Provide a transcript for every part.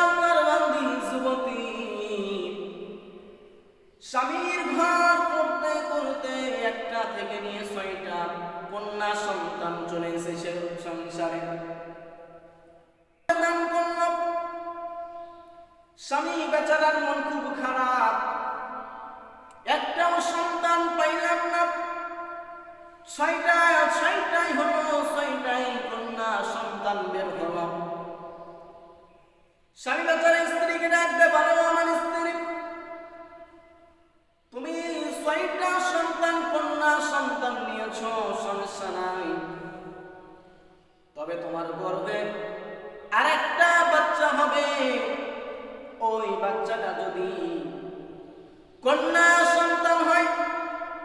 আল্লাহর বান্দি যুবতী, স্বামীর ঘর করতে করতে একটা থেকে নিয়ে 6টা কন্যা সন্তান চলে এসেছে সংসারে। স্বামী বেচারার মন খুব খারাপ, একটাও সন্তান পাইলাম না। 6টাই হলো, 6টাই কন্যা সন্তান বের হলো। স্বামী বেচারা স্ত্রীকে ডাকতে পারো, আমার স্ত্রী তুমি 6টা সন্তান কন্যা সন্তান নিয়েছ, সমস্যা নাই, তবে তোমার গর্ভে আরেকটা বাচ্চা হবে। ওই বাচ্চাটা যদি কন্যা সন্তান হয়,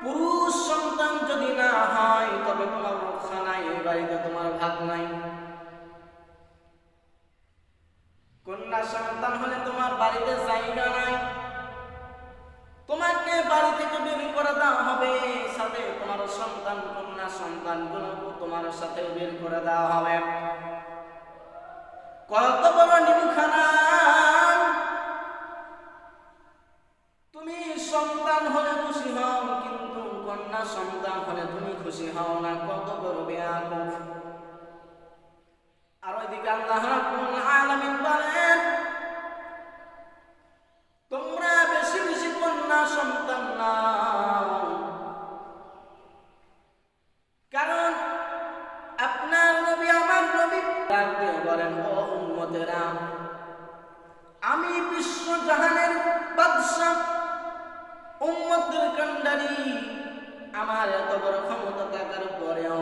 পুরুষ সন্তান যদি না হয়, তবে তোমার রক্ষা নাই, এই বাড়িতে তোমার ভাগ নাই। কন্যা সন্তান হলে তোমার বাড়িতে জায়গা নাই, তোমাকে বাড়ি থেকে বের করে দেওয়া হবে, সাথে তোমার সন্তান কন্যা সন্তানগুলো তোমার সাথে বের করে দেওয়া হবে। কত বড় নিমখানা! তুমি সন্তান হলে খুশি হও, কিন্তু কন্যা সন্তান হলে তুমি খুশি হও না। কত বড় বেয়াকুফ! আর ওইদিকে আল্লাহ রাব্বুল আলামিন বলেন, তোমরা বেশি বেশি কন্যা সন্তান নাও, কারণ আপনার নবী আমার নবী ডাকতে বলেন, ও উম্মতেরা, আমি বিশ্ব জাহানের বাদশা, উম্মতের কান্ডারি। আমার এত বড় ক্ষমতা থাকার পরেও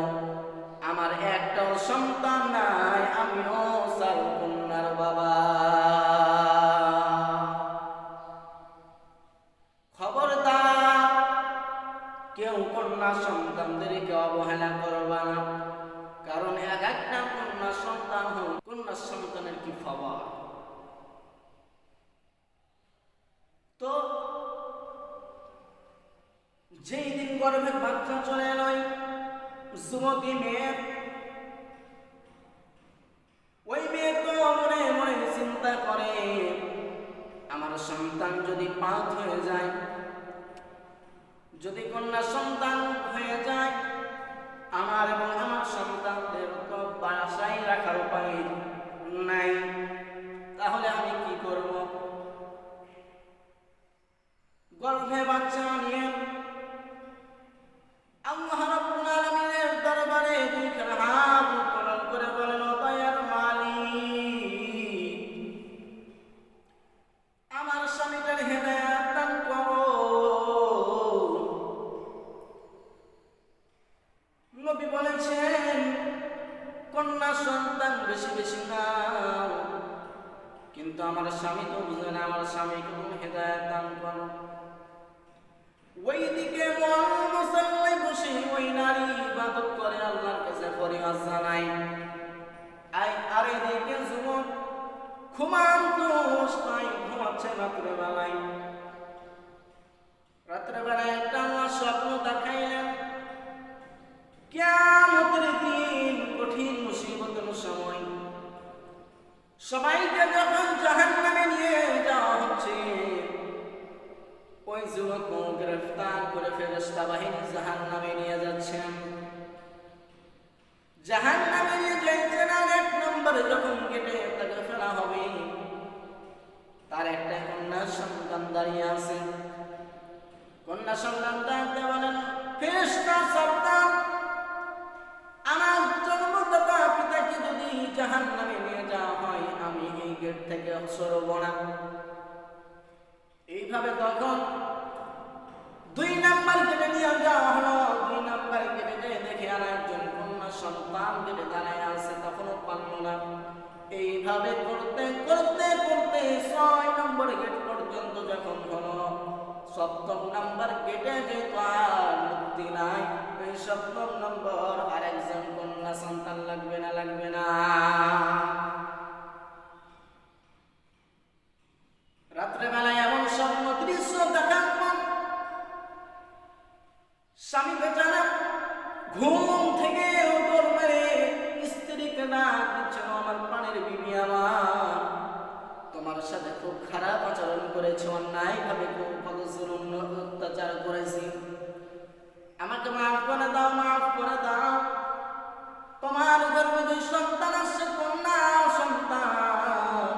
আমার একটাও সন্তান নাই, আমিও 4 কন্যার বাবা। খবরদার, কেউ কন্যা সন্তানদেরকে অবহেলা করবা না, কারণ একটা কন্যা সন্তান হোক, কন্যা সন্তানের কি খবর। তো যেই দিন গর্ভে বাচ্চা চলে এলো, যুবতী মেয়ে, ওই মেয়ে তো মনে মনে চিন্তা করে, আমার সন্তান যদি পাঁচ হয়ে যায়, যদি কন্যা সন্তান হয়ে যায়, আমার এবং আমার সন্তানদের তো বাসায় রাখার উপায় নাই, তাহলে আমি কি করব? গর্ভে বাচ্চা নিয়ে আল্লাহ রাব্বুল আলামিনের দরবারে দুইখানা হাত উত্তোলন করে বলেন, ও দয়ার মালিক, আমার স্বামীটার হেদায়েত দান করো। নবী বলেছেন, কন্যা সন্তান বেশি বেশি নাও, কিন্তু আমার স্বামী তো বুঝে না, আমার স্বামীকে তুমি হেদায়েত দান করো। ওইদিকে মুসল্লায় বসে ওই নারী ইবাদত করে, আল্লাহর কাছে ফরিয়াদ জানায়। আর এদিকে যুবক ঘুমান্ত অবস্থায় ঘুমাচ্ছে রাত্রেবেলায়। রাত্রেবেলায় একটা আল্লাহ স্বপ্ন দেখাইলেন, কিয়ামতের দিন, কঠিন মুসিবতের সময়, সবাইকে যখন জাহান্নামে নিয়ে যাওয়া হচ্ছে, ওই যুবককে গ্রেফতার করে ফেরেশতা বাহিনী জাহান্নামে নিয়ে যাচ্ছেন। জাহান্নামে নিয়ে যাচ্ছেন, আর 1 নম্বরে যখন গেটে তাকে ফেলা হবে, তার একটা কন্যা সন্তান দাঁড়িয়ে আছে। কন্যা সন্তান ডাকতে বলেন, ফেরেশতা সাবধান, আমার জন্মদাতা পিতাকে যদি জাহান্নামে নিয়ে যাওয়া হয়, আমি এই গেট থেকে সরব না। এইভাবে তখন 2 নাম্বার গেটে নিয়ে যাওয়া হলো। 2 নাম্বার গেটে দেখে আর একজন কন্যা সন্তান গেটে দাঁড়ায় আছে, তখনও পারল না। এইভাবে করতে করতে করতে 6 নম্বর গেট পর্যন্ত যখন হলো, 7ম নাম্বার গেটে যেহেতু আর মুক্তি নাই, এই 7ম নম্বর আরেকজন কন্যা সন্তান লাগবে না, লাগবে না। রাত্রেবেলায় এমন স্বপ্ন দৃশ্য দেখার পর স্বামী বেচারা ঘুম থেকে উঠর মেরে স্ত্রীকে ডাক দিচ্ছিল, আমার প্রাণের বিবি, আমার সাথে খুব খারাপ আচরণ করেছি, অন্যায়ভাবে খুব কত জুলুম অত্যাচার করেছি, আমাকে মাফ করে দাও, মাফ করে দাও। তোমার গর্ভে যে সন্তান আসছে, কন্যা সন্তান,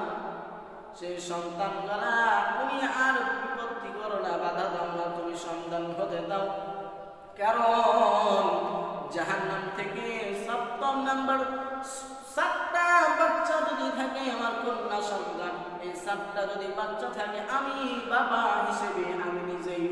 সেই সন্তান দ্বারা তুমি আর বিপত্তি করো না, বাধা দাও না, তুমি সন্তান হতে দাও। কারণ জাহান্নাম থেকে 7 নাম্বার 7টা বাচ্চা যদি থাকে, আমার কন্যা সন্তান, এই 7টা যদি বাচ্চা থাকে, আমি বাবা হিসেবে আমি নিজেই